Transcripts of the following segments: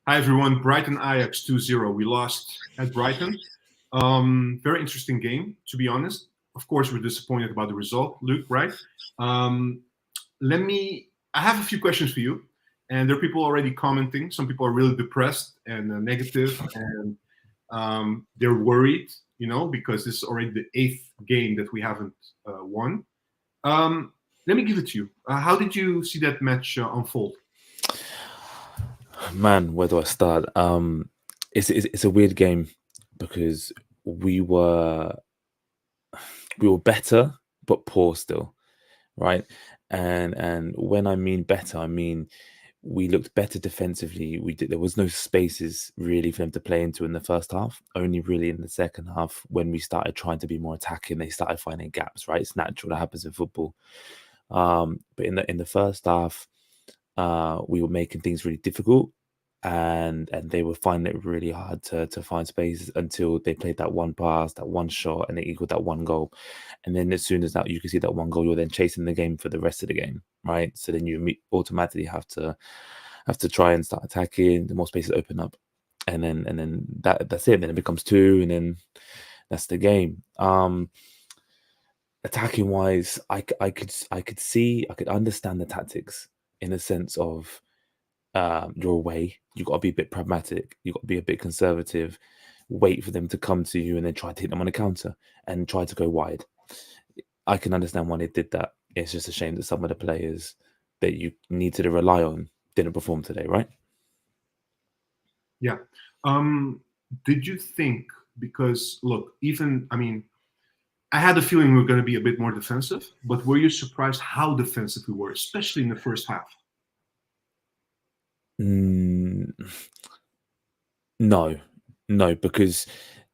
Hi everyone, Brighton Ajax 2-0. We lost at Brighton. Very interesting game, to be honest. Of course, we're disappointed about the result, Luke, right? Um, I have a few questions for you. And there are people already commenting. Some people are really depressed and negative, and they're worried, because this is already the eighth game that we haven't won. Let me give it to you. How did you see that match unfold? Man, where do I start? It's a weird game because we were we were better but poor still, right? And when I mean better, I mean we looked better defensively. There was no spaces really for them to play into in the first half. Only really in the second half when we started trying to be more attacking, they started finding gaps. Right, it's natural that happens in football. But in the first half, we were making things really difficult, and they were finding it really hard to find spaces until they played that one pass, that one shot, and they equaled that one goal. And then as soon as that you can see that one goal, you're then chasing the game for the rest of the game, right? So then you automatically have to try and start attacking. The more spaces open up, and then that's it. Then it becomes two, and then that's the game. Attacking wise, I could understand the tactics in the sense of you're away. You got to be a bit pragmatic. You got to be a bit conservative. Wait for them to come to you and then try to hit them on a counter and try to go wide. I can understand why they did that. It's just a shame that some of the players that you needed to rely on didn't perform today, right? Yeah. Did you think, because look, I had a feeling we were going to be a bit more defensive, but were you surprised how defensive we were, especially in the first half? Mm, no, no, because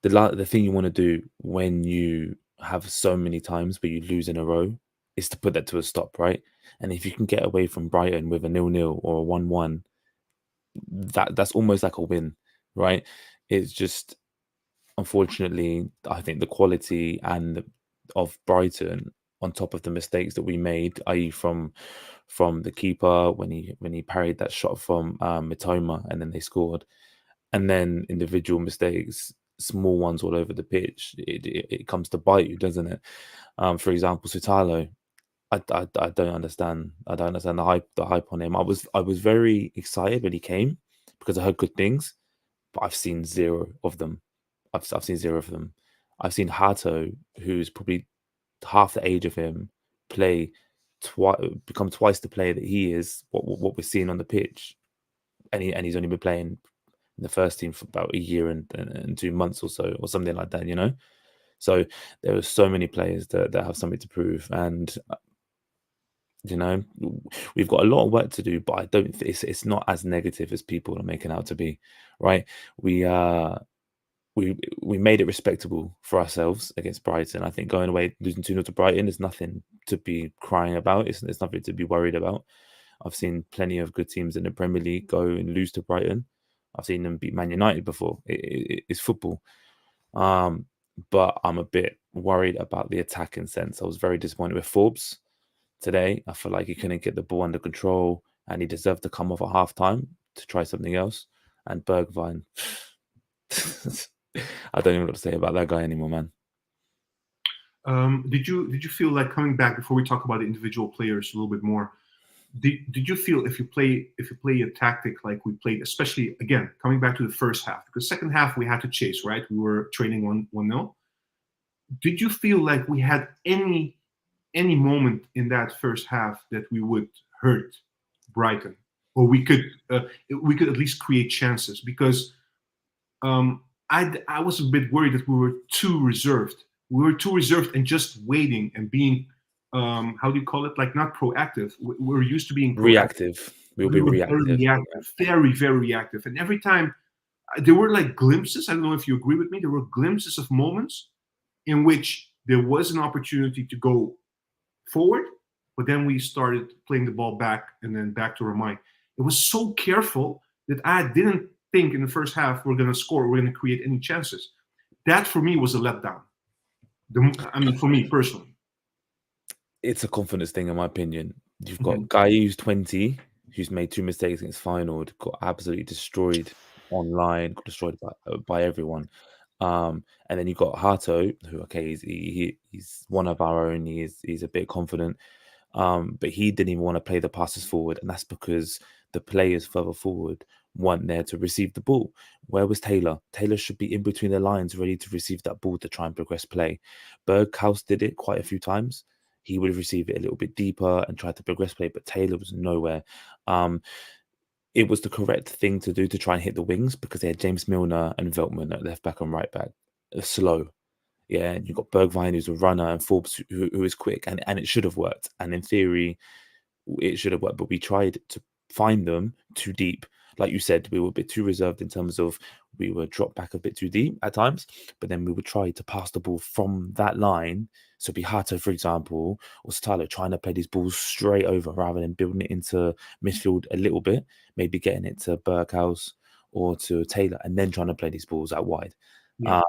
the thing you want to do when you have so many times where you lose in a row is to put that to a stop, right? And if you can get away from Brighton with a 0-0 or a 1-1, that's almost like a win, right? It's just unfortunately, I think the quality of Brighton on top of the mistakes that we made, i.e., from the keeper when he parried that shot from Mitoma and then they scored, and then individual mistakes, small ones all over the pitch, it comes to bite you, doesn't it? For example, Sutalo, I don't understand. I don't understand the hype on him. I was very excited when he came because I heard good things, but I've seen zero of them. I've seen zero of them. I've seen Hato, who's probably half the age of him, play become twice the player that he is. What we're seeing on the pitch, and he's only been playing in the first team for about a year and 2 months or so, or something like that. So there are so many players that have something to prove, and you know we've got a lot of work to do. But I don't. It's not as negative as people are making out to be, right? We we made it respectable for ourselves against Brighton. I think going away losing 2-0 to Brighton is nothing to be crying about. It's nothing to be worried about. I've seen plenty of good teams in the Premier League go and lose to Brighton. I've seen them beat Man United before. It's football. Um, but I'm a bit worried about the attacking sense. I was very disappointed with Forbes today. I feel like he couldn't get the ball under control and he deserved to come off at half time to try something else. And Bergwijn, I don't even know what to say about that guy anymore, man. Did you feel like, coming back before we talk about the individual players a little bit more? Did you feel, if you play a tactic like we played, especially again coming back to the first half, because second half we had to chase, right? We were training 1-0. Did you feel like we had any moment in that first half that we would hurt Brighton, or we could at least create chances? Because I was a bit worried that we were too reserved. We were too reserved and just waiting and being, how do you call it? Like, not proactive. We're used to being proactive. Reactive. We'll We be were very reactive. reactive, very, very reactive. And every time there were like glimpses. I don't know if you agree with me. There were glimpses of moments in which there was an opportunity to go forward, but then we started playing the ball back and then back to our mind. It was so careful that I didn't think in the first half we're going to score, we're going to create any chances. That for me was a letdown. For me personally. It's a confidence thing, in my opinion. You've got Mhm. Guy who's 20. who's made 2 mistakes against Feyenoord, got absolutely destroyed online, got destroyed by everyone. And then you got Hato, who he's one of our own. He's a bit confident, but he didn't even want to play the passes forward, and that's because the players further forward weren't there to receive the ball. Where was Taylor? Taylor should be in between the lines, ready to receive that ball to try and progress play. Berghaus did it quite a few times. He would have received it a little bit deeper and tried to progress play, but Taylor was nowhere. It was the correct thing to do to try and hit the wings because they had James Milner and Veltman at left back and right back. Slow. Yeah, and you've got Bergwijn, who's a runner, and Forbes, who is quick, and it should have worked. And in theory, it should have worked, but we tried to find them too deep. Like you said, we were a bit too reserved in terms of we were dropped back a bit too deep at times, but then we would try to pass the ball from that line. So Hato, for example, or Stalo trying to play these balls straight over rather than building it into midfield a little bit, maybe getting it to Berghaus or to Taylor, and then trying to play these balls out wide. Yeah.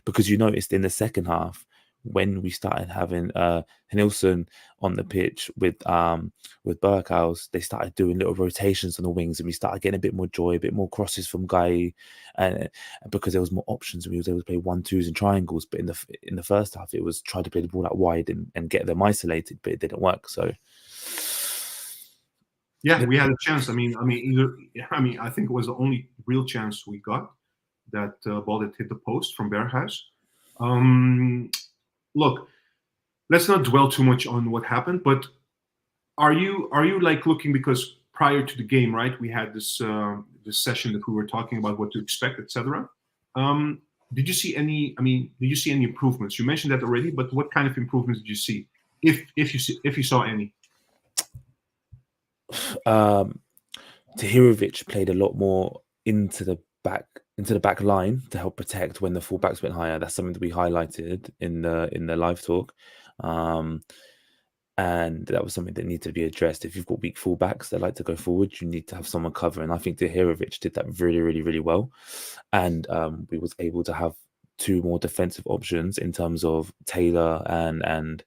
Because you noticed in the second half when we started having Nilsson on the pitch with Berghaus, they started doing little rotations on the wings, and we started getting a bit more joy, a bit more crosses from Guy, and because there was more options, we was able to play 1-2s and triangles. But in the first half, it was trying to play the ball out wide and get them isolated, but it didn't work. So yeah, we had a chance. I think it was the only real chance we got. That ball that hit the post from Berghuis. Look, let's not dwell too much on what happened, but are you like looking, because prior to the game, right, we had this session that we were talking about what to expect, etc. Did you see any improvements? You mentioned that already, but what kind of improvements did you see, if you saw any? Tahirovic played a lot more into the back line to help protect when the fullbacks went higher. That's something that we highlighted in the live talk, and that was something that needed to be addressed. If you've got weak fullbacks that like to go forward, you need to have someone cover, and I think Tahirovic did that really, really, really well. And we was able to have 2 more defensive options in terms of Taylor and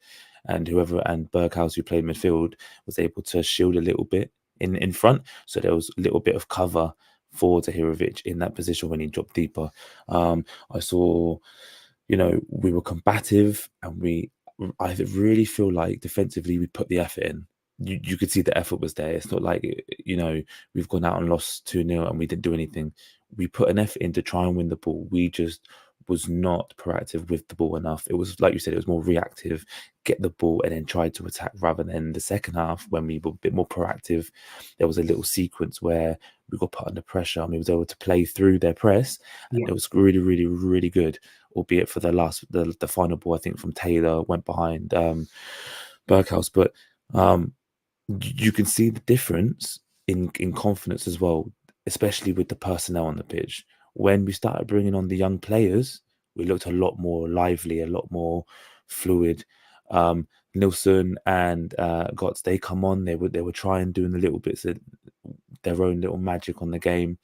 whoever, and Berghaus, who played midfield, was able to shield a little bit in front, so there was a little bit of cover for Tahirovic in that position when he dropped deeper. I saw, we were combative, and I really feel like defensively we put the effort in. You could see the effort was there. It's not like, we've gone out and lost 2-0 and we didn't do anything. We put an effort in to try and win the ball. We just was not proactive with the ball enough. It was, like you said, it was more reactive, get the ball and then try to attack, rather than the second half when we were a bit more proactive. There was a little sequence where we got put under pressure and we was able to play through their press, and it was really, really, really good, albeit for the final ball, I think, from Taylor went behind Berghaus. But you can see the difference in confidence as well, especially with the personnel on the pitch. When we started bringing on the young players, we looked a lot more lively, a lot more fluid. Nilsson and Gotts, they come on, they were trying doing the little bits of their own little magic on the game,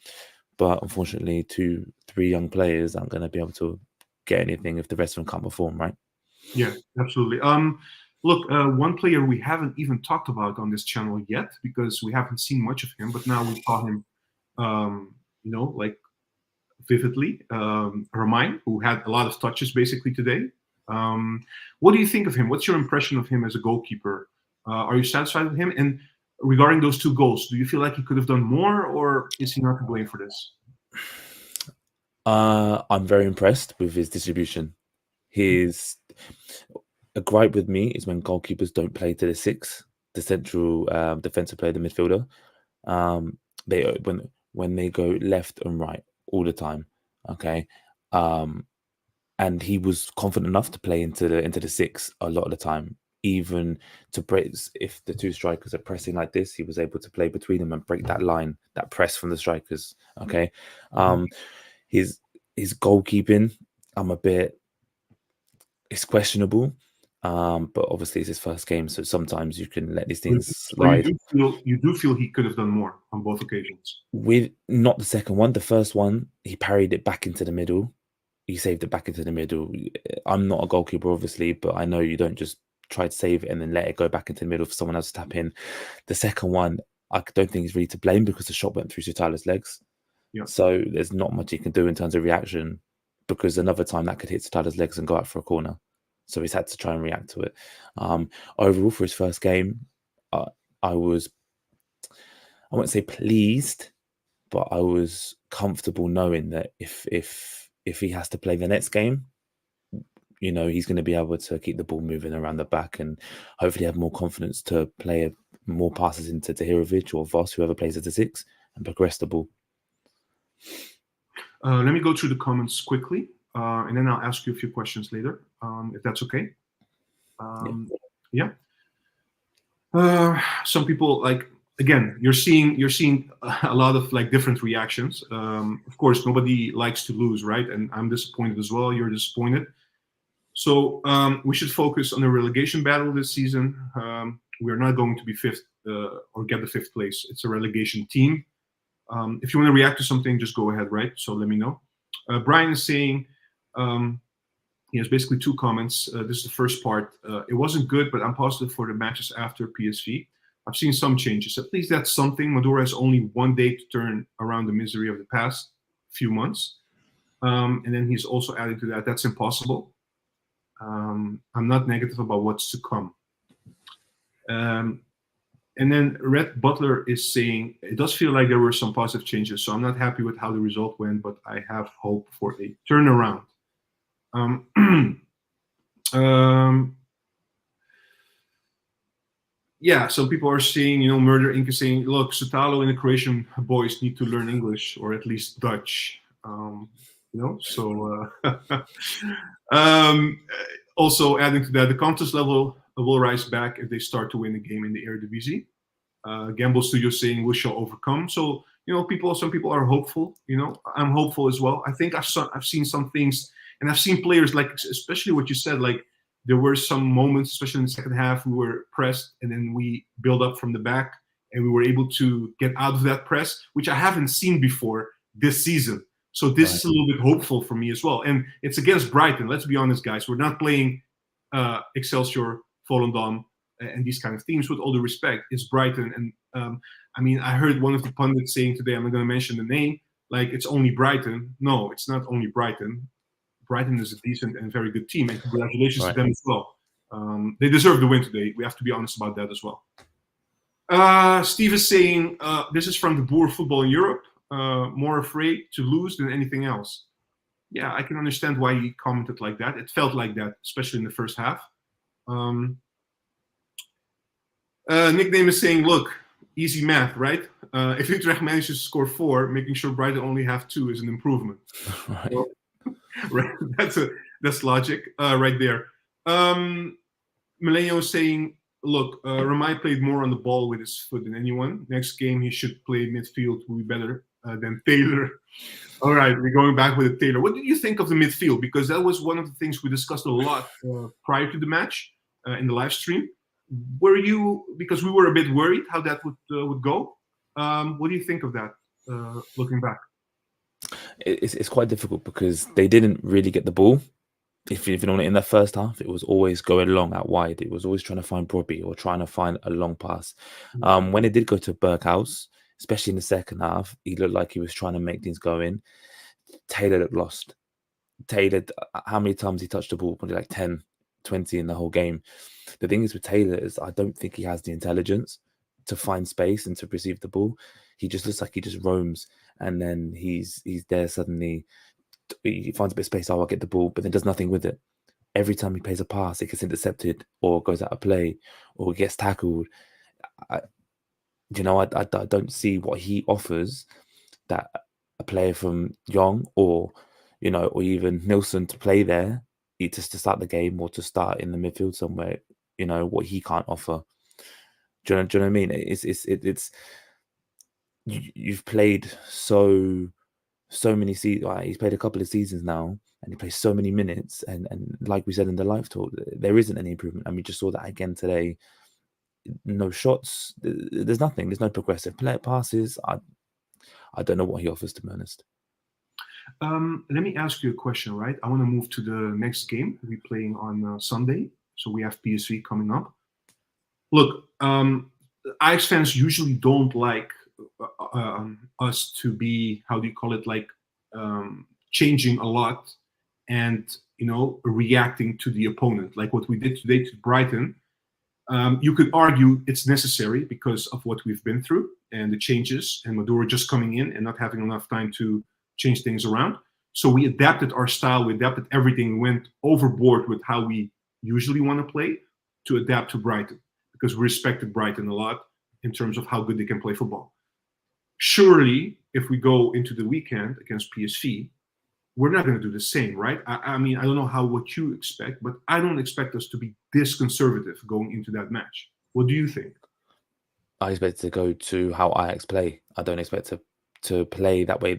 but unfortunately 2-3 young players aren't going to be able to get anything if the rest of them can't perform, right? Yeah, absolutely. Look, one player we haven't even talked about on this channel yet, because we haven't seen much of him, but now we saw him, like vividly. Romain, who had a lot of touches basically today. What do you think of him? What's your impression of him as a goalkeeper? Are you satisfied with him? And regarding those 2 goals, do you feel like he could have done more, or is he not to blame for this? I'm very impressed with his distribution. A gripe with me is when goalkeepers don't play to the 6, the central defensive player, the midfielder. When they go left and right all the time, okay. And he was confident enough to play into the 6 a lot of the time, even to break. If the 2 strikers are pressing like this, he was able to play between them and break that line, that press from the strikers. Okay, his goalkeeping, it's questionable. But obviously it's his first game, so sometimes you can let these things slide. You do feel he could have done more on both occasions? With not the second one, the first one, he parried it back into the middle. He saved it back into the middle. I'm not a goalkeeper, obviously, but I know you don't just try to save it and then let it go back into the middle for someone else to tap in. The second one, I don't think he's really to blame because the shot went through Sutala's legs. Yeah. So there's not much he can do in terms of reaction, because another time that could hit Sutala's legs and go out for a corner. So he's had to try and react to it. Overall, for his first game, I wouldn't say pleased, but I was comfortable knowing that if he has to play the next game, you know, he's going to be able to keep the ball moving around the back and hopefully have more confidence to play more passes into Tahirovic or Voss, whoever plays at the 6, and progress the ball. Let me go through the comments quickly, and then I'll ask you a few questions later, if that's okay. Yeah. Some people, like, again, you're seeing a lot of like different reactions. Of course, nobody likes to lose, right? And I'm disappointed as well. You're disappointed. So we should focus on the relegation battle this season. We're not going to be fifth or get the 5th place. It's a relegation team. If you want to react to something, just go ahead, right? So let me know. Brian is saying, he has basically 2 comments. This is the first part. It wasn't good, but I'm positive for the matches after PSV. I've seen some changes. At least that's something. Maduro has only 1 day to turn around the misery of the past few months. And then he's also adding to that, that's impossible. I'm not negative about what's to come. And then Red Butler is saying, it does feel like there were some positive changes, so I'm not happy with how the result went, but I have hope for a turnaround. Yeah, some people are saying, you know, Murder Inc. is saying, look, Sutalo and the Croatian boys need to learn English, or at least Dutch. You know, so also adding to that, the confidence level will rise back if they start to win a game in the Eredivisie. Gamble Studio saying we shall overcome. So, you know, some people are hopeful. You know, I'm hopeful as well. I think I've seen some things, and I've seen players, like, especially what you said, like there were some moments, especially in the second half, we were pressed and then we build up from the back and we were able to get out of that press, which I haven't seen before this season. So this is a little bit hopeful for me as well. And it's against Brighton. Let's be honest, guys. We're not playing Excelsior, Volendam, and these kind of teams. With all due respect, it's Brighton. And I mean, I heard one of the pundits saying today, I'm not going to mention the name, like it's only Brighton. No, it's not only Brighton. Brighton is a decent and very good team, and congratulations to them as well. They deserve the win today. We have to be honest about that as well. Steve is saying, this is from the Boer football in Europe. More afraid to lose than anything else. Yeah, I can understand why he commented like that. It felt like that, especially in the first half. Nickname is saying, look, easy math, right? If Utrecht manages to score 4, making sure Brighton only have 2 is an improvement. Right. So, right, that's logic right there. Millennial is saying, look, Ramai played more on the ball with his foot than anyone. Next game, he should play midfield, will be better than Taylor. All right, we're going back with Taylor. What do you think of the midfield? Because that was one of the things we discussed a lot prior to the match in the live stream. Were you, because we were a bit worried how that would go? What do you think of that, looking back? It's quite difficult because they didn't really get the ball. If you know, in the first half, it was always going long out wide. It was always trying to find Bobby or trying to find a long pass. When it did go to Berghaus, especially in the second half, he looked like he was trying to make things go in. Taylor looked lost. Taylor, how many times he touched the ball? Probably like 10, 20 in the whole game. The thing is with Taylor is I don't think he has the intelligence to find space and to receive the ball. He just looks like he just roams, and then he's there suddenly. He finds a bit of space. Oh, I'll get the ball, but then does nothing with it. Every time he plays a pass, it gets intercepted or goes out of play or gets tackled. I don't see what he offers that a player from Young or even Nilsson to play there, just to start the game or to start in the midfield somewhere. What he can't offer. Do you know what I mean? It's you've played so many seasons. He's played a couple of seasons now, and he plays so many minutes. And like we said in the live talk, there isn't any improvement. And we just saw that again today. No shots. There's nothing. There's no progressive play passes. I don't know what he offers, to be honest. Let me ask you a question, right? I want to move to the next game we're playing on Sunday. So we have PSV coming up. Look, Ajax fans usually don't like us to be, how do you call it, like changing a lot and reacting to the opponent, like what we did today to Brighton. You could argue it's necessary because of what we've been through and the changes, and Maduro just coming in and not having enough time to change things around. So we adapted our style, we adapted everything, went overboard with how we usually want to play to adapt to Brighton, because we respected Brighton a lot in terms of how good they can play football. Surely, if we go into the weekend against PSV, we're not going to do the same, right? I mean, I don't know what you expect, but I don't expect us to be this conservative going into that match. What do you think? I expect to go to how Ajax play. I don't expect to play that way.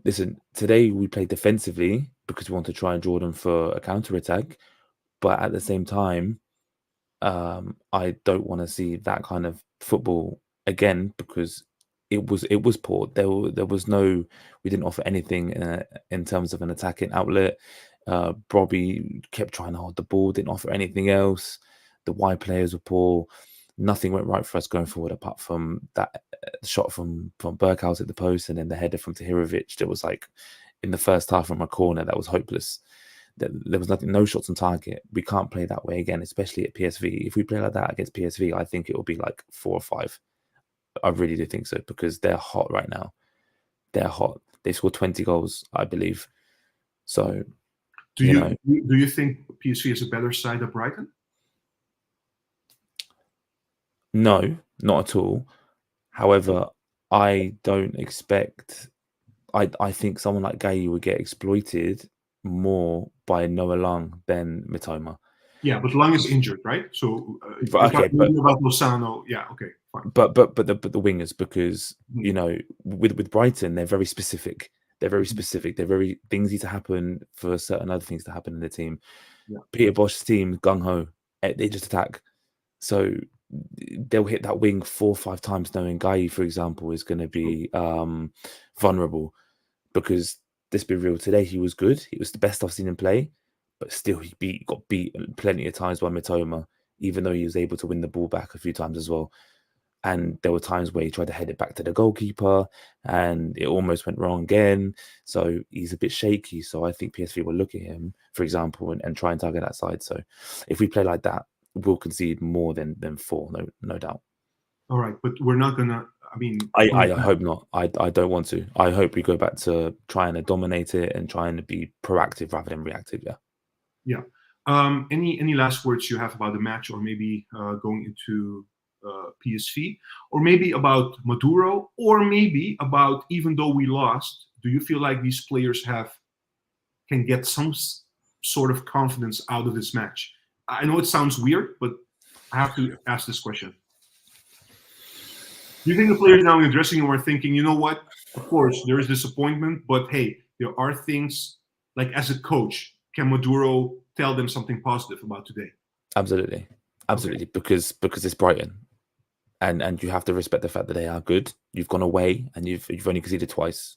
Listen, today we played defensively because we want to try and draw them for a counter attack, but at the same time, I don't want to see that kind of football again because it was poor. There was no, we didn't offer anything in terms of an attacking outlet. Bobby kept trying to hold the ball, didn't offer anything else. The wide players were poor. Nothing went right for us going forward apart from that shot from Berghaus at the post and then the header from Tahirovic. There was like in the first half from a corner that was hopeless. There was nothing, no shots on target. We can't play that way again, especially at PSV. If we play like that against PSV, I think it will be like 4 or 5. I really do think so because they're hot right now. They're hot. They scored 20 goals, I believe. So, do you think PSV is a better side than Brighton? No, not at all. However, I don't expect. I think someone like Gay would get exploited more by Noah Lang than Mitoma. Yeah, but Lang is injured, right? So okay, but about Lozano, yeah, okay, fine. But the wingers, because with Brighton, they're very specific. They're very specific. They're very, things need to happen for certain other things to happen in the team. Yeah. Peter Bosch's team, gung ho, they just attack. So they'll hit that wing 4 or 5 times, knowing Guy, for example, is going to be vulnerable. Because let's be real, today he was good. He was the best I've seen him play, but still he got beat plenty of times by Mitoma, even though he was able to win the ball back a few times as well. And there were times where he tried to head it back to the goalkeeper and it almost went wrong again. So he's a bit shaky. So I think PSV will look at him, for example, and try and target that side. So if we play like that, we'll concede more than 4, no doubt. All right, but we're not gonna. I mean, I hope not. I don't want to. I hope we go back to trying to dominate it and trying to be proactive rather than reactive. Yeah. Yeah. Any last words you have about the match, or maybe going into PSV, or maybe about Maduro, or maybe about, even though we lost, do you feel like these players can get some sort of confidence out of this match? I know it sounds weird, but I have to ask this question. Do you think the players now in the dressing room are thinking, you know what, of course there is disappointment, but hey, there are things, like as a coach, can Maduro tell them something positive about today? Absolutely. Okay. Because it's Brighton. And you have to respect the fact that they are good. You've gone away and you've only conceded twice.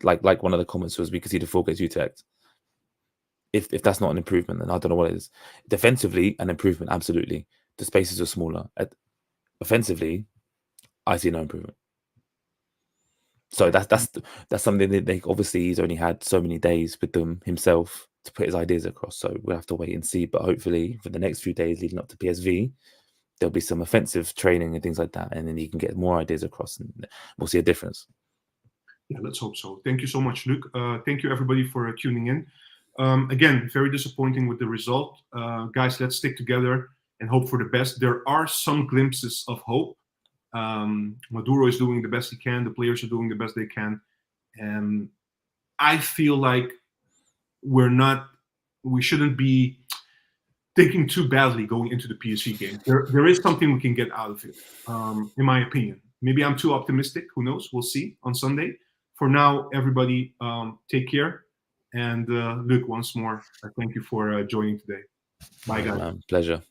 Like one of the comments was, we conceded 4 against UTEC. If that's not an improvement, then I don't know what it is. Defensively, an improvement, absolutely. The spaces are smaller. Offensively, I see no improvement. So that's something that they obviously, he's only had so many days with them himself to put his ideas across. So we'll have to wait and see. But hopefully, for the next few days leading up to PSV, there'll be some offensive training and things like that, and then he can get more ideas across, and we'll see a difference. Yeah, let's hope so. Thank you so much, Luke. Thank you everybody for tuning in. Again, very disappointing with the result. Guys, let's stick together and hope for the best. There are some glimpses of hope. Maduro is doing the best he can. The players are doing the best they can. And I feel like we shouldn't be thinking too badly going into the PSV game. There is something we can get out of it, in my opinion. Maybe I'm too optimistic. Who knows? We'll see on Sunday. For now, everybody, take care. And Luke, once more, thank you for joining today. Bye, guys. Pleasure.